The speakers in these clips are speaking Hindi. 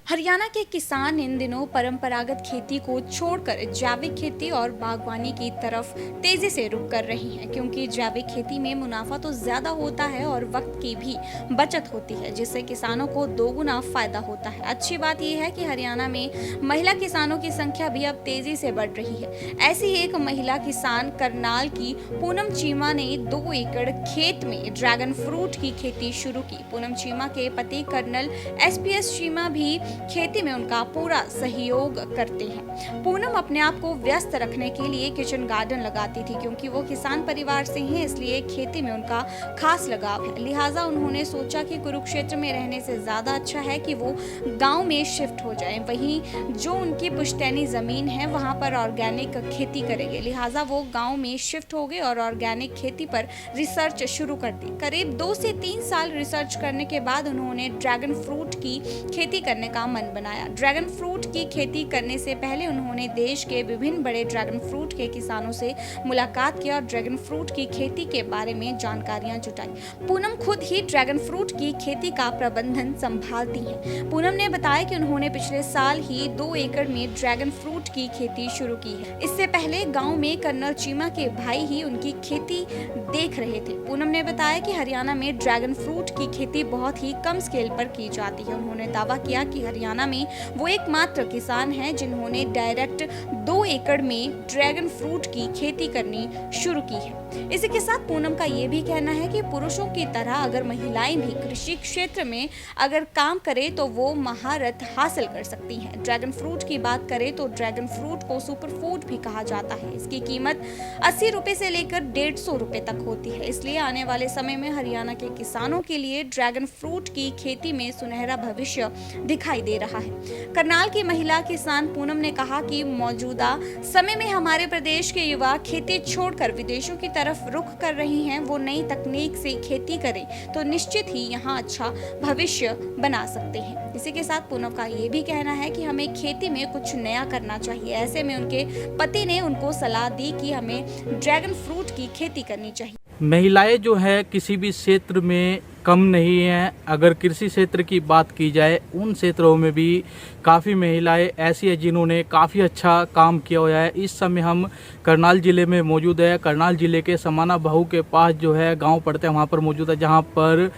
हरियाणा के किसान इन दिनों परंपरागत खेती को छोड़कर जैविक खेती और बागवानी की तरफ तेजी से रुख कर रही हैं, क्योंकि जैविक खेती में मुनाफा तो ज्यादा होता है और वक्त की भी बचत होती है, जिससे किसानों को दोगुना फायदा होता है। अच्छी बात यह है कि हरियाणा में महिला किसानों की संख्या भी अब तेजी से बढ़ रही है। ऐसी एक महिला किसान करनाल की पूनम चीमा ने 2 एकड़ खेत में ड्रैगन फ्रूट की खेती शुरू की। पूनम चीमा के पति कर्नल SPS चीमा भी खेती में उनका पूरा सहयोग करते हैं। पूनम अपने आप को व्यस्त रखने के लिए किचन गार्डन लगाती थी, क्योंकि वो किसान परिवार से हैं, इसलिए खेती में उनका खास लगाव है। लिहाजा उन्होंने सोचा कि कुरुक्षेत्र में रहने से ज्यादा अच्छा है कि वो गांव में शिफ्ट हो जाएं। वहीं जो उनकी पुश्तैनी जमीन है वहां पर ऑर्गेनिक खेती करेंगे। लिहाजा वो गांव में शिफ्ट हो गए और ऑर्गेनिक खेती पर रिसर्च शुरू कर दी। करीब 2 से 3 साल रिसर्च करने के बाद उन्होंने ड्रैगन फ्रूट की खेती करने का मन बनाया। ड्रैगन फ्रूट की खेती करने से पहले उन्होंने देश के विभिन्न बड़े ड्रैगन फ्रूट के किसानों से मुलाकात की और ड्रैगन फ्रूट की खेती के बारे में जानकारियां जुटाई। पूनम खुद ही ड्रैगन फ्रूट की खेती का प्रबंधन संभालती हैं। पूनम ने बताया कि उन्होंने पिछले साल ही 2 एकड़ में ड्रैगन फ्रूट की खेती शुरू की है। इससे पहले गाँव में कर्नल चीमा के भाई ही उनकी खेती देख रहे थे। पूनम ने बताया कि हरियाणा में ड्रैगन फ्रूट की खेती बहुत ही कम स्केल पर की जाती है। उन्होंने दावा किया कि हरियाणा में वो एकमात्र किसान हैं जिन्होंने डायरेक्ट 2 एकड़ में ड्रैगन फ्रूट की खेती करनी शुरू की है। इसी के साथ पूनम का ये भी कहना है कि पुरुषों की तरह अगर महिलाएं भी कृषि क्षेत्र में अगर काम करें तो वो महारत हासिल कर सकती हैं। ड्रैगन फ्रूट की बात करें तो ड्रैगन फ्रूट को सुपर फूड भी कहा जाता है। इसकी कीमत 80 रुपए से लेकर 150 रुपए तक होती है। इसलिए आने वाले समय में हरियाणा के किसानों के लिए ड्रैगन फ्रूट की खेती में सुनहरा भविष्य दिखाई दे रहा है। करनाल की महिला किसान पूनम ने कहा कि मौजूदा समय में हमारे प्रदेश के युवा खेती छोड़कर विदेशों की तरफ रुख कर रही हैं। वो नई तकनीक से खेती करें तो निश्चित ही यहाँ अच्छा भविष्य बना सकते हैं। इसी के साथ पूनम का ये भी कहना है कि हमें खेती में कुछ नया करना चाहिए। ऐसे में उनके पति ने उनको सलाह दी कि हमें ड्रैगन फ्रूट की खेती करनी चाहिए। महिलाएं जो है किसी भी क्षेत्र में कम नहीं है। अगर कृषि क्षेत्र की बात की जाए उन क्षेत्रों में भी काफ़ी महिलाएं ऐसी हैं जिन्होंने काफ़ी अच्छा काम किया हुआ है। इस समय हम करनाल ज़िले में मौजूद है। करनाल ज़िले के समाना बहू के पास जो है गांव पड़ते हैं, वहां पर मौजूद है, जहां पर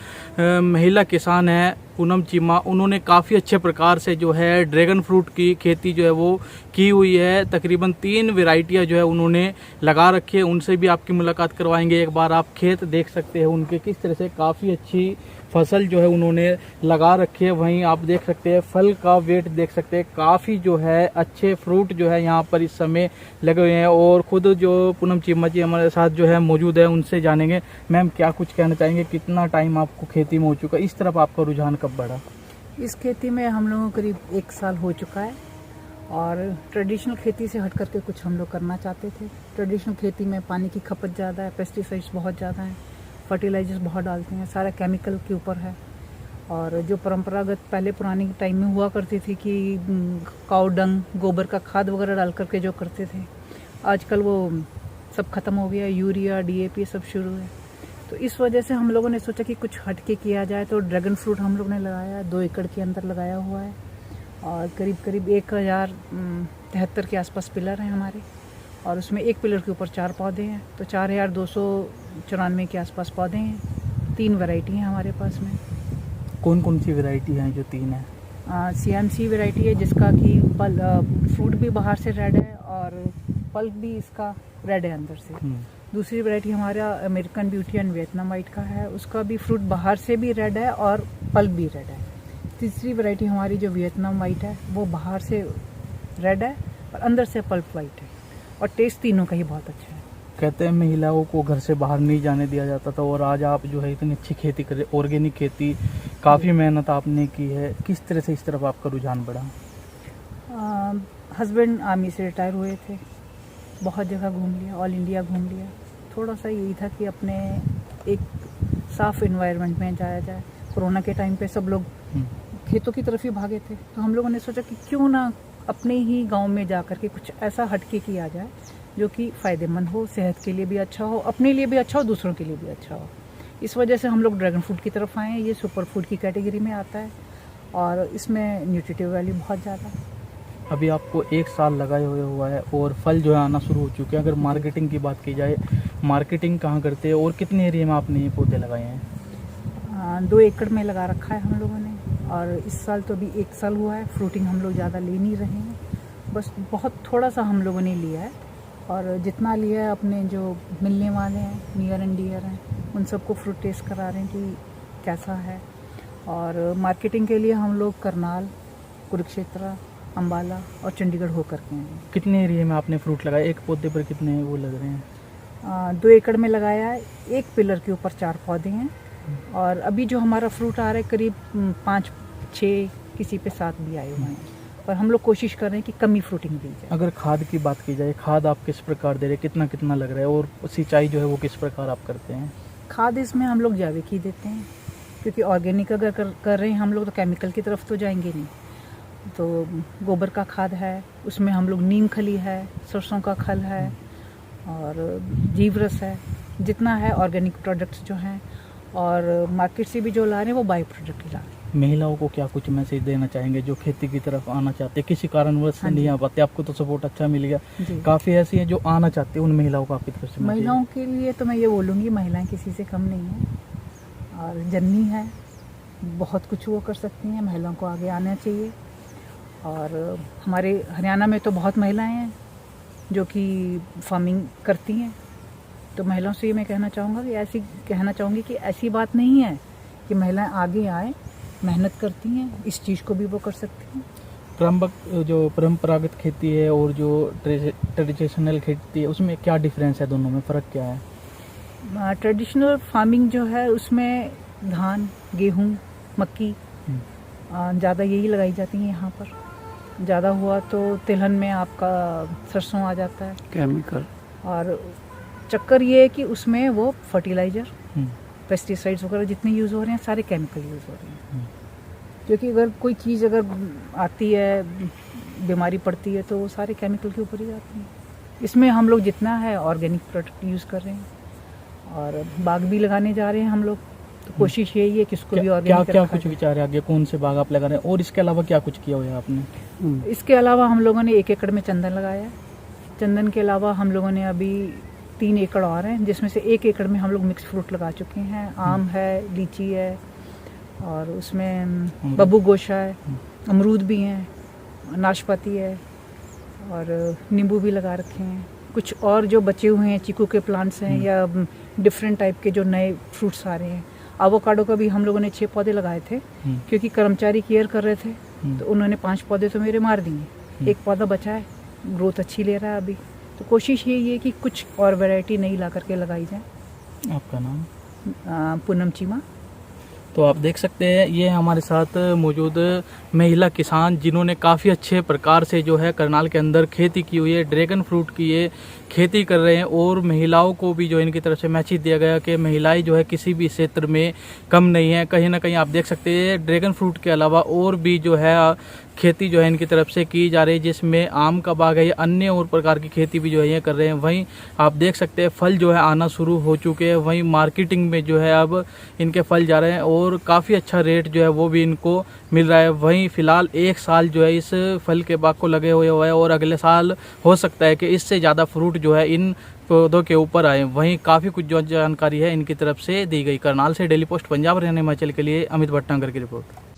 महिला किसान है पूनम चीमा। उन्होंने काफ़ी अच्छे प्रकार से जो है ड्रैगन फ्रूट की खेती जो है वो की हुई है। तकरीबन 3 वैरायटियां जो है उन्होंने लगा रखी है। उनसे भी आपकी मुलाकात करवाएंगे। एक बार आप खेत देख सकते हैं उनके, किस तरह से काफ़ी अच्छी फसल जो है उन्होंने लगा रखी है। वहीं आप देख सकते हैं फल का वेट देख सकते हैं, काफ़ी जो है अच्छे फ्रूट जो है यहाँ पर इस समय लगे हुए हैं। और खुद जो पूनम चीमा जी हमारे साथ जो है मौजूद है, उनसे जानेंगे। मैम, क्या कुछ कहना चाहेंगे? कितना टाइम आपको खेती में हो चुका, इस तरफ आपका रुझान कब बढ़ा? इस खेती में हम लोगों को करीब 1 साल हो चुका है और ट्रेडिशनल खेती से हट करके कुछ हम लोग करना चाहते थे। ट्रेडिशनल खेती में पानी की खपत ज़्यादा है, पेस्टिसाइड्स बहुत ज़्यादा हैं, फर्टिलाइजर्स बहुत डालते हैं, सारा केमिकल के ऊपर है। और जो परंपरागत पहले पुराने टाइम में हुआ करती थी कि काऊ डंग, गोबर का खाद वगैरह डाल करके जो करते थे, आजकल वो सब खत्म हो गया। यूरिया, DAP सब शुरू है। तो इस वजह से हम लोगों ने सोचा कि कुछ हटके किया जाए। तो ड्रैगन फ्रूट हम लोग ने लगाया, 2 एकड़ के अंदर लगाया हुआ है और करीब 1073 के आसपास पिलर हैं हमारे, और उसमें एक पिलर के ऊपर 4 पौधे हैं। तो 4294 के आसपास पौधे हैं। 3 वैरायटी हैं हमारे पास में। कौन कौन सी वैरायटी हैं जो 3 हैं? CMC वैरायटी है जिसका कि फ्रूट भी बाहर से रेड है और पल्प भी इसका रेड है अंदर से। दूसरी वैरायटी हमारा American beauty and Vietnam white का है, उसका भी फ्रूट बाहर से भी रेड है और पल्प भी रेड है। तीसरी वैरायटी हमारी जो वियतनाम वाइट है वो बाहर से रेड है और अंदर से पल्प वाइट है, और टेस्ट तीनों का ही बहुत अच्छा है। कहते हैं महिलाओं को घर से बाहर नहीं जाने दिया जाता था, और आज आप जो है इतनी अच्छी खेती कर रहे, ऑर्गेनिक खेती, काफ़ी मेहनत आपने की है। किस तरह से इस तरफ आपका रुझान बढ़ा? हस्बैंड आर्मी से रिटायर हुए थे, बहुत जगह घूम लिया, ऑल इंडिया घूम लिया। थोड़ा सा यही था कि अपने एक साफ इन्वायरमेंट में जाया जाए। कोरोना के टाइम पे सब लोग खेतों की तरफ ही भागे थे, तो हम लोगों ने सोचा कि क्यों ना अपने ही गांव में जा कर के कुछ ऐसा हटके किया जाए जो कि फ़ायदेमंद हो, सेहत के लिए भी अच्छा हो, अपने लिए भी अच्छा हो, दूसरों के लिए भी अच्छा हो। इस वजह से हम लोग ड्रैगन फ्रूट की तरफ आए हैं। ये सुपर फूड की कैटेगरी में आता है और इसमें न्यूट्रिटिव वैल्यू बहुत ज़्यादा है। अभी आपको 1 साल लगाए हुआ है और फल जो है आना शुरू हो चुके हैं। अगर मार्केटिंग की बात की जाए, मार्केटिंग कहाँ करते हैं और कितने एरिया में आपने ये पौधे लगाए हैं? 2 एकड़ में लगा रखा है हम लोगों ने, और इस साल तो अभी 1 साल हुआ है। फ्रूटिंग हम लोग ज़्यादा ले नहीं रहे हैं, बस बहुत थोड़ा सा हम लोगों ने लिया है, और जितना लिया है अपने जो मिलने वाले हैं, नियर एंड डियर हैं, उन सबको फ्रूट टेस्ट करा रहे हैं कि कैसा है। और मार्केटिंग के लिए हम लोग करनाल, कुरुक्षेत्र, अम्बाला और चंडीगढ़ होकर के हैं। कितने एरिया में आपने फ्रूट लगाए? एक पौधे पर कितने वो लग रहे हैं? 2 एकड़ में लगाया है, 1 पिलर के ऊपर 4 पौधे हैं, और अभी जो हमारा फ्रूट आ रहा है करीब 5-6, किसी पे 7 भी आए हुए हैं, पर हम लोग कोशिश कर रहे हैं कि कमी फ्रूटिंग दी जाए। अगर खाद की बात की जाए, खाद आप किस प्रकार दे रहे हैं, कितना कितना लग रहा है, और सिंचाई जो है वो किस प्रकार आप करते हैं? खाद इसमें हम लोग जैविक ही देते हैं, क्योंकि ऑर्गेनिक अगर कर रहे हैं हम लोग तो केमिकल की तरफ तो जाएंगे नहीं। तो गोबर का खाद है, उसमें हम लोग नीम खली है, सरसों का खल है, और जीवरस है, जितना है ऑर्गेनिक प्रोडक्ट्स जो हैं, और मार्केट से भी जो ला रहे हैं वो बाई प्रोडक्ट ला रहे हैं। महिलाओं को क्या कुछ मैसेज देना चाहेंगे जो खेती की तरफ आना चाहते हैं, किसी कारणवश हाँ जी। नहीं आ पाते? आपको तो सपोर्ट अच्छा मिल गया, जी। काफ़ी ऐसी हैं जो आना चाहते हैं, उन महिलाओं को आपकी तरफ से महिलाओं के लिए तो मैं ये बोलूँगी, महिलाएं किसी से कम नहीं हैं, और जननी है, बहुत कुछ वो कर सकती हैं। महिलाओं को आगे आना चाहिए, और हमारे हरियाणा में तो बहुत महिलाएं हैं जो कि फार्मिंग करती हैं। तो महिलाओं से मैं कहना चाहूँगी कि ऐसी बात नहीं है कि महिलाएं आगे आए, मेहनत करती हैं, इस चीज़ को भी वो कर सकती हैं। जो परंपरागत खेती है और जो ट्रेडिशनल खेती है, उसमें क्या डिफरेंस है? दोनों में फ़र्क क्या है? ट्रेडिशनल फार्मिंग जो है उसमें धान, गेहूँ, मक्की ज़्यादा यही लगाई जाती हैं यहाँ पर। ज़्यादा हुआ तो तिलहन में आपका सरसों आ जाता है, केमिकल। और चक्कर ये है कि उसमें वो फर्टिलाइज़र, पेस्टिसाइड्स वगैरह जितने यूज़ हो रहे हैं सारे केमिकल यूज़ हो रहे हैं। क्योंकि अगर कोई चीज़ अगर आती है, बीमारी पड़ती है, तो वो सारे केमिकल के ऊपर ही आती है। इसमें हम लोग जितना है ऑर्गेनिक प्रोडक्ट यूज़ कर रहे हैं, और बाग भी लगाने जा रहे हैं हम लोग। तो कोशिश यही है कि इसको भी ऑर्गेनिक क्या कुछ विचार है आगे, कौन से बाग आप लगा रहे हैं, और इसके अलावा क्या कुछ किया हुआ है आपने? इसके अलावा हम लोगों ने 1 एकड़ में चंदन लगाया है। चंदन के अलावा हम लोगों ने अभी 3 एकड़ और हैं, जिसमें से 1 एकड़ में हम लोग मिक्स फ्रूट लगा चुके हैं। आम है, लीची है, और उसमें बब्बू गोशा है, अमरूद भी हैं, नाशपाती है, और नींबू भी लगा रखे हैं। कुछ और जो बचे हुए हैं चीकू के प्लांट्स हैं, या डिफरेंट टाइप के जो नए फ्रूट्स आ रहे हैं। एवोकाडो का भी हम लोगों ने 6 पौधे लगाए थे, क्योंकि कर्मचारी केयर कर रहे थे, तो उन्होंने 5 पौधे तो मेरे मार दिए। 1 पौधा बचा है, ग्रोथ अच्छी ले रहा है अभी। तो कोशिश यही है कि कुछ और वैरायटी नई ला करके लगाई जाए। आपका नाम? पूनम चीमा। तो आप देख सकते हैं ये हमारे साथ मौजूद महिला किसान, जिन्होंने काफ़ी अच्छे प्रकार से जो है करनाल के अंदर खेती की हुई है, ड्रैगन फ्रूट की ये खेती कर रहे हैं। और महिलाओं को भी जो इनकी तरफ से मैसेज दिया गया कि महिलाएं जो है किसी भी क्षेत्र में कम नहीं है। कहीं ना कहीं आप देख सकते हैं ड्रैगन फ्रूट के अलावा और भी जो है खेती जो है इनकी तरफ से की जा रही है, जिसमें आम का बाग है, या अन्य और प्रकार की खेती भी जो है ये कर रहे हैं। वहीं आप देख सकते हैं फल जो है आना शुरू हो चुके हैं। वहीं मार्केटिंग में जो है अब इनके फल जा रहे हैं, और काफ़ी अच्छा रेट जो है वो भी इनको मिल रहा है। वहीं फ़िलहाल 1 साल जो है इस फल के बाग को लगे हुए है, और अगले साल हो सकता है कि इससे ज़्यादा फ्रूट जो है इन पौधों के ऊपर आए। वहीं काफ़ी कुछ जो जानकारी है इनकी तरफ से दी गई। करनाल से डेली पोस्ट पंजाब हरियाणा हिमाचल के लिए अमित भट्टांकर की रिपोर्ट।